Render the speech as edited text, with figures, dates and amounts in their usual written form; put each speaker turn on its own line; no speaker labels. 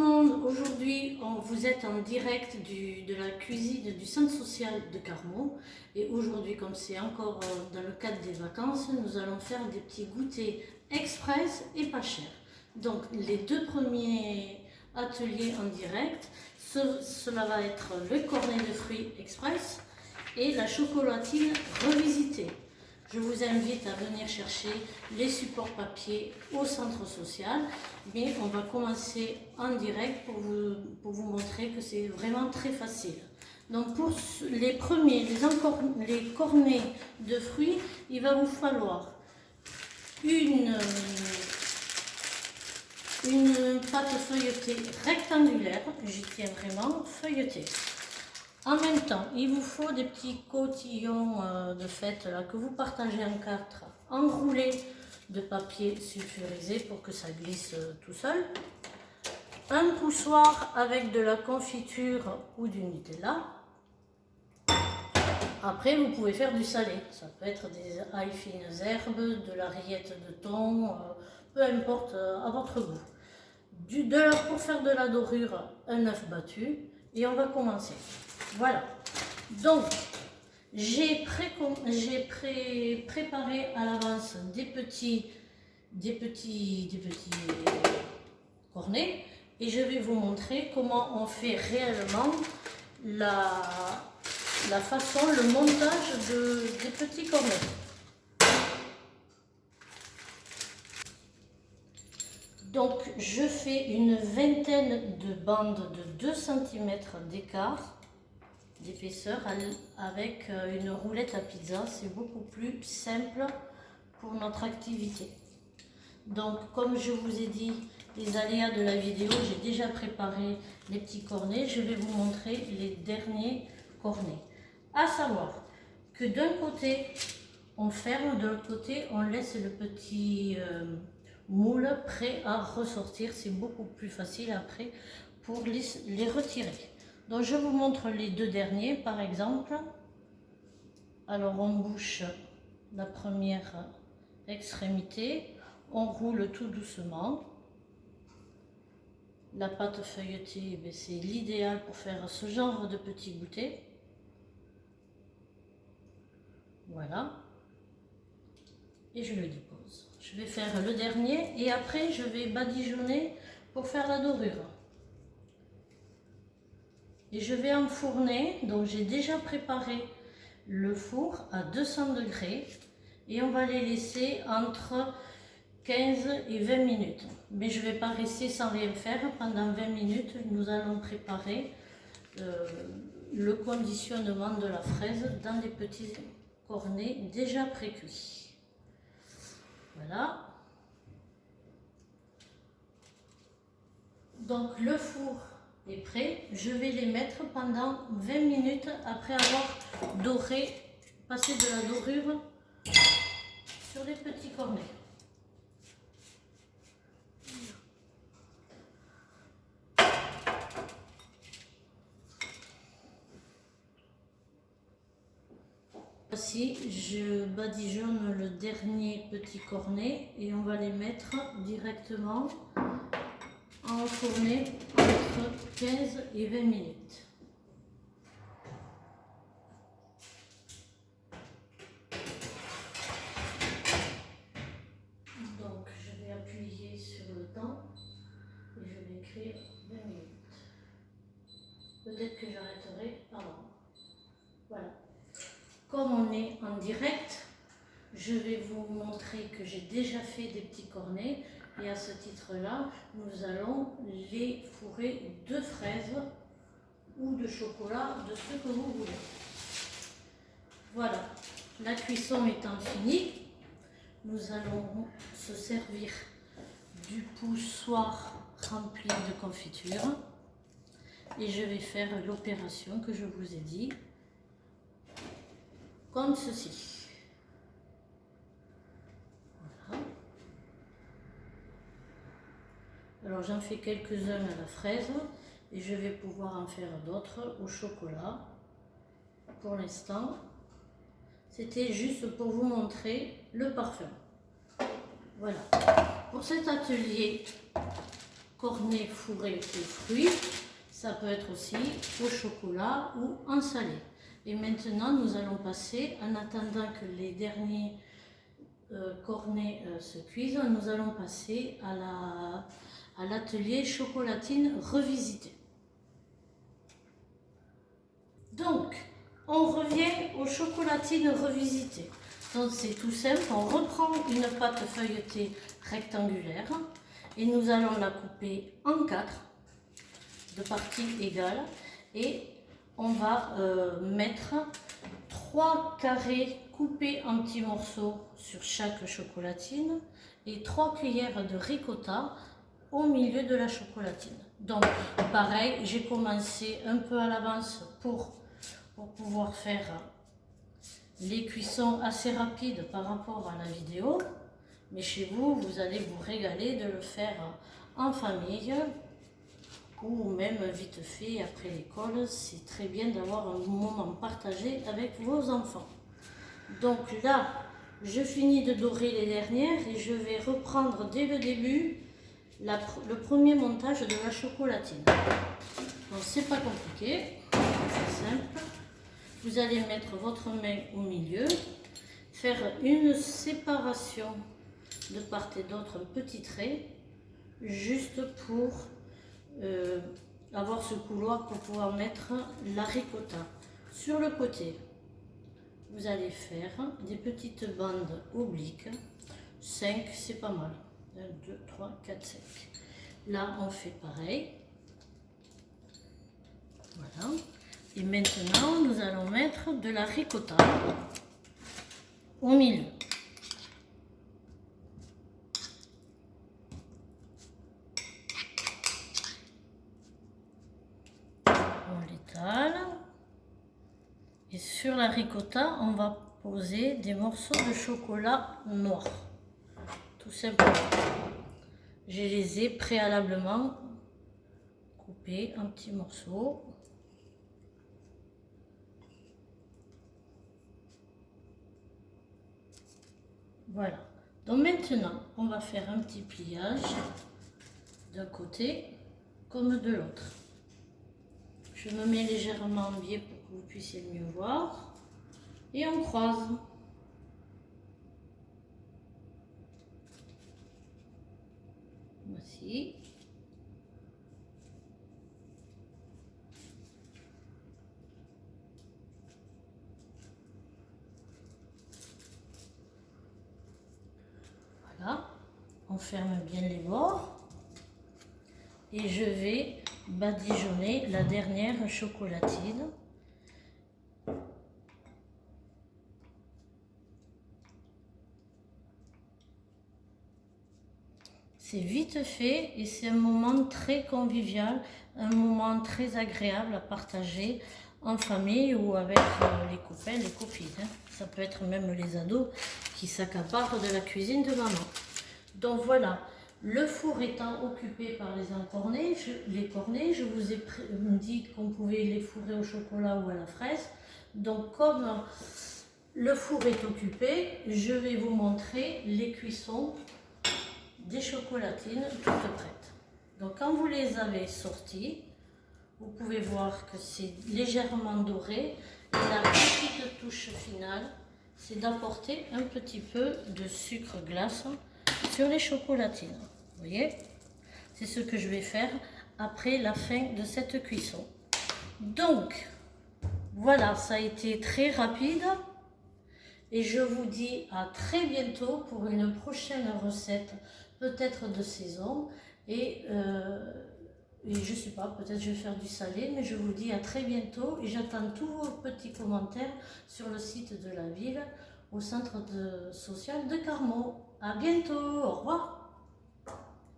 monde, aujourd'hui vous êtes en direct de la cuisine du centre social de Carmaux et aujourd'hui, comme c'est encore dans le cadre des vacances, nous allons faire des petits goûters express et pas chers. Donc les deux premiers ateliers en direct, cela va être le cornet de fruits express et la chocolatine revisitée. Je vous invite à venir chercher les supports papier au centre social, mais on va commencer en direct pour vous montrer que c'est vraiment très facile. Donc pour les premiers, les cornets de fruits, il va vous falloir une pâte feuilletée rectangulaire, j'y tiens vraiment, feuilletée. En même temps, il vous faut des petits cotillons de fête là, que vous partagez en quatre, enroulés de papier sulfurisé pour que ça glisse tout seul. Un poussoir avec de la confiture ou du Nutella. Après, vous pouvez faire du salé. Ça peut être des ail fines herbes, de la rillette de thon, peu importe, à votre goût. Pour faire de la dorure, un œuf battu. Et on va commencer. Voilà. Donc, j'ai préparé à l'avance des petits cornets et je vais vous montrer comment on fait réellement la façon, le montage des petits cornets. Donc, je fais une vingtaine de bandes de 2 cm d'écart d'épaisseur avec une roulette à pizza. C'est beaucoup plus simple pour notre activité. Donc, comme je vous ai dit, les aléas de la vidéo, j'ai déjà préparé les petits cornets. Je vais vous montrer les derniers cornets. À savoir que d'un côté, on ferme, de l'autre côté, on laisse le petit moule prêt à ressortir. C'est beaucoup plus facile après pour les retirer. Donc je vous montre les deux derniers par exemple. Alors on bouche la première extrémité, on roule tout doucement. La pâte feuilletée, c'est l'idéal pour faire ce genre de petits goûters. Voilà. Et je le dépose. Je vais faire le dernier et après je vais badigeonner pour faire la dorure. Et je vais enfourner, donc j'ai déjà préparé le four à 200 degrés et on va les laisser entre 15 et 20 minutes. Mais je ne vais pas rester sans rien faire pendant 20 minutes. Nous allons préparer le conditionnement de la fraise dans des petits cornets déjà précuits. Voilà. Donc le four est prêt. Je vais les mettre pendant 20 minutes après avoir passé de la dorure sur les petits cornets. Voici, je badigeonne le dernier petit cornet et on va les mettre directement enfourner entre 15 et 20 minutes. Donc je vais appuyer sur le temps et je vais écrire 20 minutes. Peut-être que j'arrêterai avant. Voilà. Comme on est en direct, je vais vous montrer que j'ai déjà fait des petits cornets. Et à ce titre-là, nous allons les fourrer de fraises ou de chocolat, de ce que vous voulez. Voilà, la cuisson étant finie, nous allons se servir du poussoir rempli de confiture. Et je vais faire l'opération que je vous ai dit, comme ceci. Alors j'en fais quelques-uns à la fraise et je vais pouvoir en faire d'autres au chocolat. Pour l'instant, c'était juste pour vous montrer le parfum. Voilà. Pour cet atelier cornet fourré aux fruits. Ça peut être aussi au chocolat ou en salé. Et maintenant, nous allons passer, en attendant que les derniers cornets se cuisent, nous allons passer à l'atelier chocolatine revisité. Donc, on revient aux chocolatines revisitées. Donc c'est tout simple, on reprend une pâte feuilletée rectangulaire et nous allons la couper en 4 de parties égales et on va mettre 3 carrés coupés en petits morceaux sur chaque chocolatine et 3 cuillères de ricotta au milieu de la chocolatine. Donc pareil, j'ai commencé un peu à l'avance pour pouvoir faire les cuissons assez rapides par rapport à la vidéo. Mais chez vous, vous allez vous régaler de le faire en famille ou même vite fait après l'école. C'est très bien d'avoir un moment partagé avec vos enfants. Donc là, je finis de dorer les dernières et je vais reprendre dès le début le premier montage de la chocolatine. Donc c'est pas compliqué, c'est simple. Vous allez mettre votre main au milieu, faire une séparation de part et d'autre, un petit trait, juste pour avoir ce couloir pour pouvoir mettre la ricotta. Sur le côté, vous allez faire des petites bandes obliques, 5 c'est pas mal, 1, 2, 3, 4, 5. Là on fait pareil, voilà. Et maintenant, nous allons mettre de la ricotta au milieu. On l'étale. Et sur la ricotta, on va poser des morceaux de chocolat noir. Tout simplement. Je les ai préalablement coupés en petits morceaux. Voilà, donc maintenant on va faire un petit pliage d'un côté comme de l'autre. Je me mets légèrement en biais pour que vous puissiez mieux voir et on croise. Voici. Voilà, on ferme bien les bords et je vais badigeonner la dernière chocolatine. C'est vite fait et c'est un moment très convivial, un moment très agréable à partager en famille ou avec les copains, les copines. Ça peut être même les ados qui s'accaparent de la cuisine de maman. Donc voilà, le four étant occupé par les cornets, je vous ai dit qu'on pouvait les fourrer au chocolat ou à la fraise. Donc comme le four est occupé, je vais vous montrer les cuissons des chocolatines toutes prêtes. Donc quand vous les avez sorties, vous pouvez voir que c'est légèrement doré et la petite touche finale, c'est d'apporter un petit peu de sucre glace sur les chocolatines. Vous voyez, c'est ce que je vais faire après la fin de cette cuisson. Donc voilà, ça a été très rapide et je vous dis à très bientôt pour une prochaine recette, peut-être de saison et je sais pas, peut-être je vais faire du salé, mais je vous dis à très bientôt et j'attends tous vos petits commentaires sur le site de la ville au centre social de Carmaux. À bientôt, au revoir.